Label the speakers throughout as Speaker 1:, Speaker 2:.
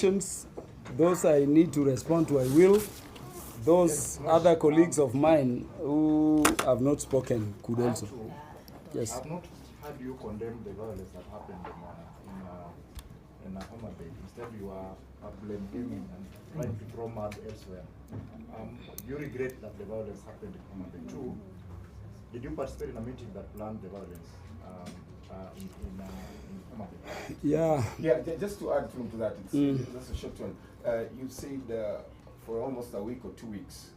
Speaker 1: questions. Those I need to respond to, I will. Those other colleagues of mine who have not spoken could also. Yes.
Speaker 2: I've not heard you condemn the violence that happened in Homa Bay. Instead, you are blame gaming and trying to throw mud elsewhere. Do you regret that the violence happened in Homa Bay? Two, did you participate in a meeting that planned the violence in Homa Bay?
Speaker 1: Yeah.
Speaker 3: Yeah, just to add to that, it's just a short one. You said for almost a week or 2 weeks,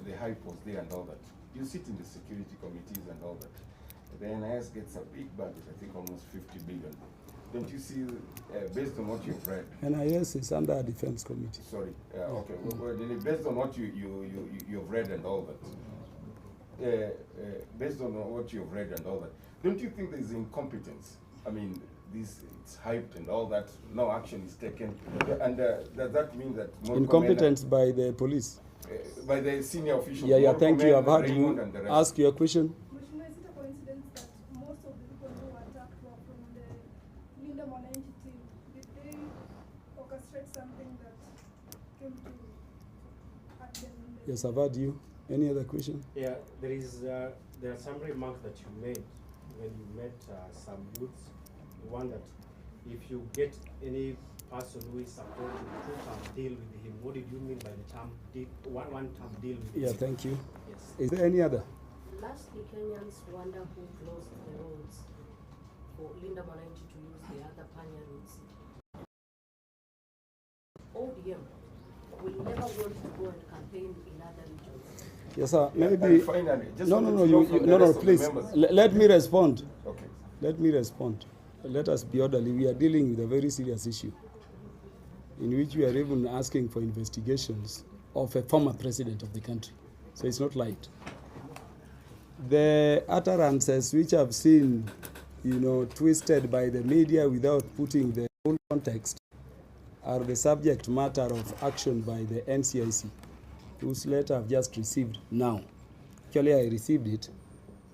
Speaker 3: the hype was there and all that. You sit in the security committees and all that. The NIS gets a big budget, I think almost 50 billion. Don't you see, based on what you've read?
Speaker 1: NIS is under a defense committee.
Speaker 3: Sorry, okay. Well, based on what you've read and all that, based on what you've read and all that, don't you think there's incompetence? I mean, it's hyped and all that, no action is taken, and does that mean that
Speaker 1: incompetence by the police?
Speaker 3: By the senior officials?
Speaker 1: Yeah, thank you. I've heard you ask your question.
Speaker 4: Is it a coincidence that most of the people who were attacked were from the Linda Mwananchi team? Did they orchestrate something that came to hurt them?
Speaker 1: Yes, I've heard you. Any other question?
Speaker 5: Yeah, there are some remarks that you made when you met some youths. One that if you get any person who is supporting two-term deal with him, what did you mean by the term deal, one-term deal with him?
Speaker 1: Yeah, thank you.
Speaker 5: Yes.
Speaker 1: Is there any other?
Speaker 6: Lastly, Kenyans wonder who closed the roads for Linda Mwananchi to use the other Panya roads. ODM will never want to go and campaign in other regions.
Speaker 1: Yes, sir. Maybe.
Speaker 3: And finally, just
Speaker 1: no, please. Let me respond.
Speaker 3: Okay.
Speaker 1: Let me respond. Let us be orderly. We are dealing with a very serious issue in which we are even asking for investigations of a former president of the country. So it's not light. The utterances which I've seen, twisted by the media without putting the whole context are the subject matter of action by the NCIC, whose letter I've just received now. Actually, I received it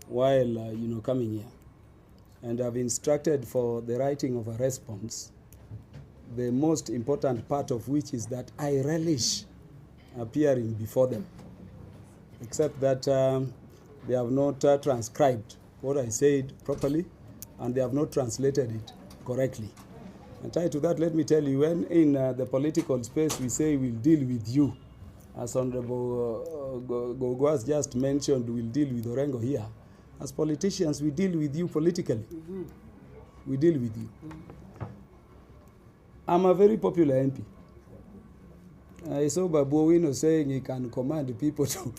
Speaker 1: while, coming here. And I've instructed for the writing of a response, the most important part of which is that I relish appearing before them, except that they have not transcribed what I said properly, and they have not translated it correctly. And tied to that, let me tell you, when in the political space we say we'll deal with you, as Honorable Gogo has just mentioned, we'll deal with Orengo here. As politicians, we deal with you politically. We deal with you. I'm a very popular MP. I saw Babu Owino saying he can command people to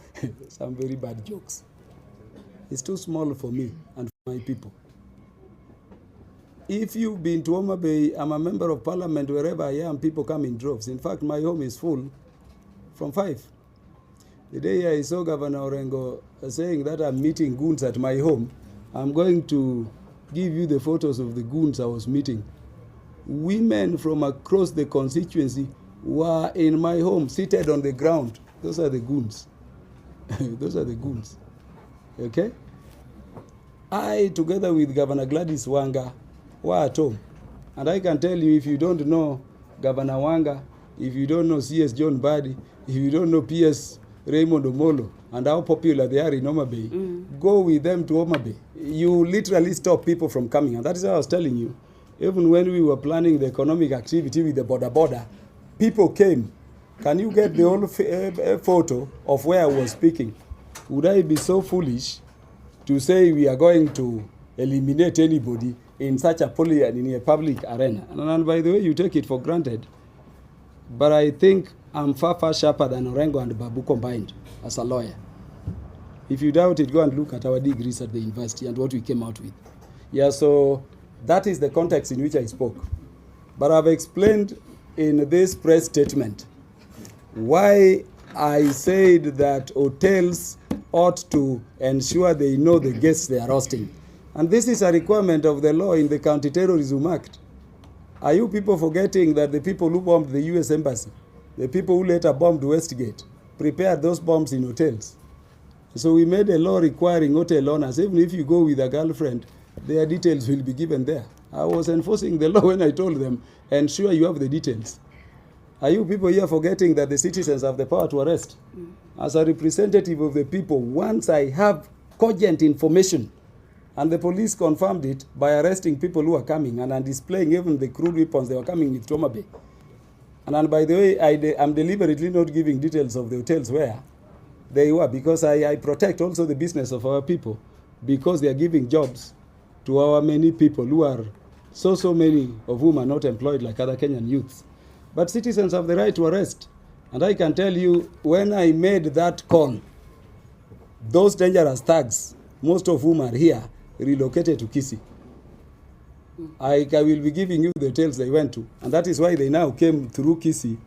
Speaker 1: some very bad jokes. It's too small for me and for my people. If you've been to Homa Bay, I'm a member of parliament. Wherever I am, people come in droves. In fact, my home is full from 5. The day I saw Governor Orengo saying that I'm meeting goons at my home, I'm going to give you the photos of the goons I was meeting. Women from across the constituency were in my home, seated on the ground. Those are the goons. Those are the goons. Okay? I, together with Governor Gladys Wanga, were at home. And I can tell you, if you don't know Governor Wanga, if you don't know CS John Badi, if you don't know PS Raymond Omolo, and how popular they are in Homa Bay, go with them to Homa Bay. You literally stop people from coming. And that is what I was telling you. Even when we were planning the economic activity with the border, people came. Can you get the whole photo of where I was speaking? Would I be so foolish to say we are going to eliminate anybody in such a in a public arena? And by the way, you take it for granted. But I think I'm far sharper than Orengo and Babu combined as a lawyer. If you doubt it, go and look at our degrees at the university and what we came out with. Yeah, so that is the context in which I spoke. But I've explained in this press statement why I said that hotels ought to ensure they know the guests they are hosting. And this is a requirement of the law in the Counter-Terrorism Act. Are you people forgetting that the people who bombed the U.S. Embassy, the people who later bombed Westgate, prepared those bombs in hotels? So we made a law requiring hotel owners, even if you go with a girlfriend, their details will be given there. I was enforcing the law when I told them, ensure you have the details. Are you people here forgetting that the citizens have the power to arrest? As a representative of the people, once I have cogent information, and the police confirmed it by arresting people who are coming and displaying even the crude weapons they were coming with Homa Bay. And by the way, I'm deliberately not giving details of the hotels where they were, because I protect also the business of our people, because they are giving jobs to our many people who are so many of whom are not employed like other Kenyan youths. But citizens have the right to arrest. And I can tell you, when I made that call, those dangerous thugs, most of whom are here, relocated to Kisii. I will be giving you the hotels they went to. And that is why they now came through Kisii,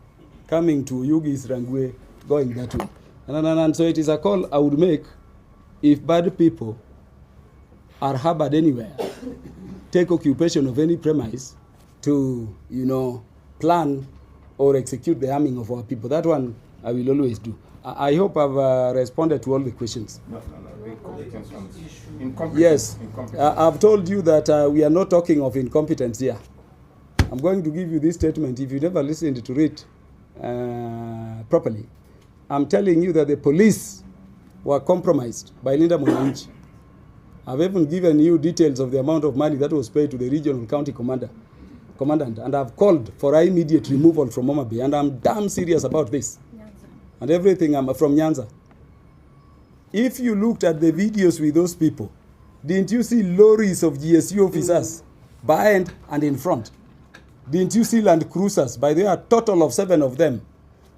Speaker 1: coming to Yugis, Rangwe, going that way. And so it is a call I would make if bad people are harbored anywhere, take occupation of any premise to, plan or execute the harming of our people. That one I will always do. I hope I've responded to all the questions.
Speaker 3: No. Incompetence.
Speaker 1: Yes,
Speaker 3: Incompetence.
Speaker 1: I've told you that we are not talking of incompetence here. I'm going to give you this statement if you never listened to it properly. I'm telling you that the police were compromised by Linda Mwananchi. I've even given you details of the amount of money that was paid to the regional county commandant, and I've called for immediate removal from Homa Bay, and I'm damn serious about this. And everything I'm from Nyanza. If you looked at the videos with those people, didn't you see lorries of GSU officers behind and in front? Didn't you see Land Cruisers? By the way, a total of 7 of them,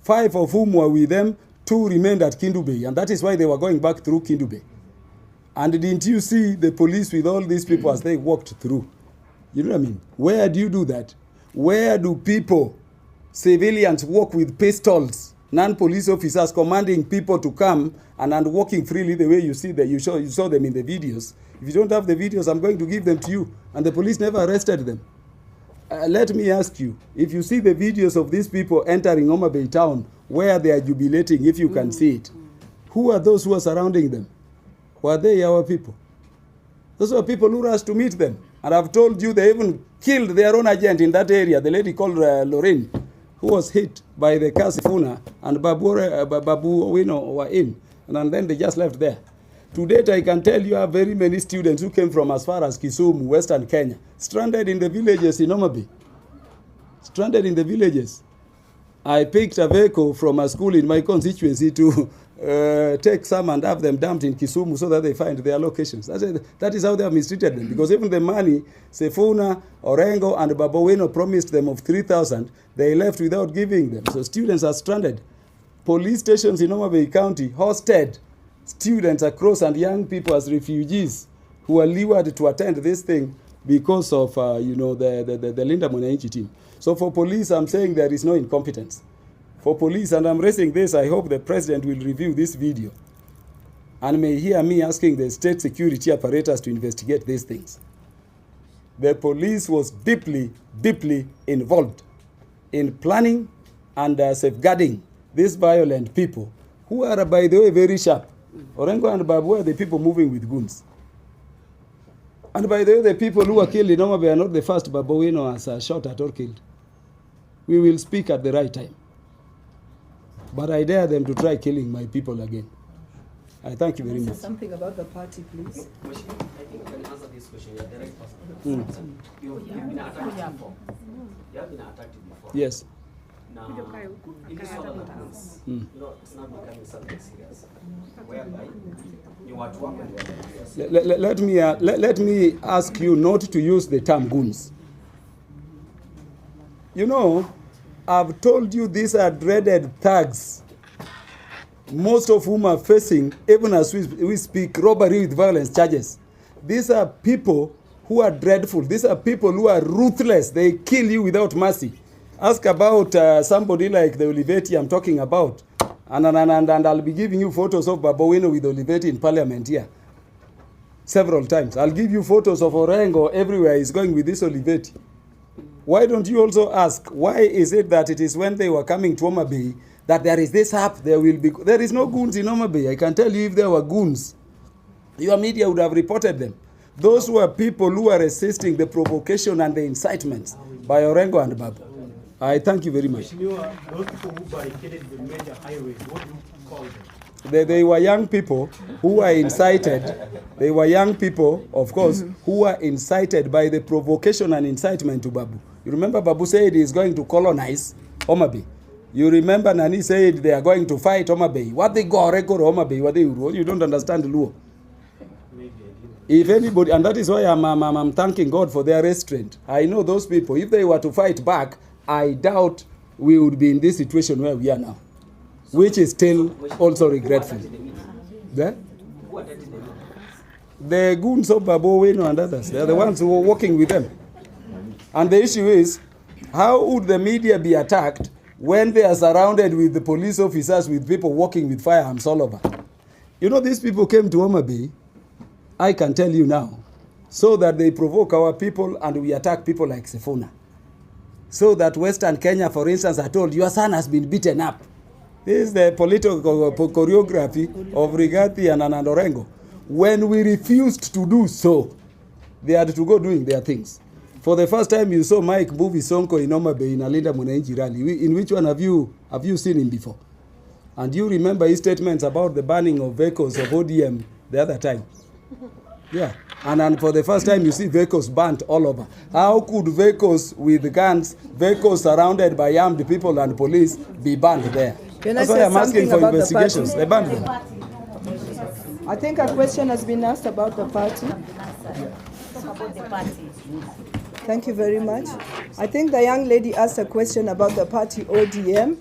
Speaker 1: 5 of whom were with them, 2 remained at Kindu Bay, and that is why they were going back through Kindu Bay. And didn't you see the police with all these people as they walked through? You know what I mean? Where do you do that? Where do people, civilians, walk with pistols, non-police officers commanding people to come and walking freely the way you see that you saw them in the videos? If you don't have the videos, I'm going to give them to you. And the police never arrested them. Let me ask you, if you see the videos of these people entering Homa Bay town, where they are jubilating, if you can see it, who are those who are surrounding them? Were they our people? Those were people who rushed to meet them. And I've told you they even killed their own agent in that area, the lady called Lorraine, who was hit by the car Sifuna, and Babu Owino were in. And then they just left there. To date, I can tell you I have very many students who came from as far as Kisumu, Western Kenya, stranded in the villages in Homa Bay. Stranded in the villages. I picked a vehicle from a school in my constituency to take some and have them dumped in Kisumu so that they find their locations. That is how they have mistreated them. Because even the money Sefuna, Orengo, and Baboweno promised them of 3,000, they left without giving them. So students are stranded. Police stations in Homa Bay County hosted students across and young people as refugees who are lured to attend this thing because of the Linda Mwananchi team. So for police, I'm saying there is no incompetence. For police, and I'm raising this, I hope the president will review this video and may hear me asking the state security apparatus to investigate these things. The police was deeply involved in planning and safeguarding these violent people who are, by the way, very sharp. Orengo and Babu are the people moving with guns. And by the way, the people who were killed in Homa Bay are not the first Babowino has shot at or killed. We will speak at the right time. But I dare them to try killing my people again. I thank you very much.
Speaker 7: Say something about the party, please.
Speaker 8: I think you can answer this question. You're the right person. You've been attacked before. You have been attacked before.
Speaker 1: Yes.
Speaker 8: Now, in this sort of happens, it's not becoming something serious. Whereby you are to work on
Speaker 1: Let me ask you not to use the term goons. You know, I've told you these are dreaded thugs, most of whom are facing, even as we speak, robbery with violence charges. These are people who are dreadful. These are people who are ruthless. They kill you without mercy. Ask about somebody like the Olivetti I'm talking about. And I'll be giving you photos of Babowino with Olivetti in parliament here. Several times. I'll give you photos of Orengo everywhere he's going with this Olivetti. Why don't you also ask, why is it that it is when they were coming to Homa Bay that there is this hap, there is no goons in Homa Bay. I can tell you if there were goons, your media would have reported them. Those were people who were resisting the provocation and the incitements by Orengo and Babu. I thank you very much.
Speaker 5: Those people who barricaded the major highways, what do you call them?
Speaker 1: They were young people who were incited. They were young people, of course, who were incited by the provocation and incitement to Babu. You remember Babu said he is going to colonize Homa Bay. You remember Nani said they are going to fight Homa Bay. What they go record Homa Bay? What they you don't understand Luo. If anybody, and that is why I'm thanking God for their restraint. I know those people. If they were to fight back, I doubt we would be in this situation where we are now, which is still also regretful. The goons of Babu Wino and others, they are the ones who are working with them. And the issue is, how would the media be attacked when they are surrounded with the police officers, with people walking with firearms all over? You know, these people came to Homa Bay, I can tell you now, so that they provoke our people and we attack people like Sifuna. So that Western Kenya, for instance, are told, your son has been beaten up. This is the political choreography of Rigathi and Orengo. When we refused to do so, they had to go doing their things. For the first time, you saw Mike move his Sonko in Homa Bay in a Linda Mwananchi rally. In which one have you seen him before? And you remember his statements about the banning of vehicles of ODM the other time. Yeah, and for the first time you see vehicles burnt all over. How could vehicles with guns, vehicles surrounded by armed people and police be banned there? That's why I'm asking for investigations. They banned them.
Speaker 7: I think a question has been asked about the party.
Speaker 6: About the party.
Speaker 7: Thank you very much. I think the young lady asked a question about the party ODM.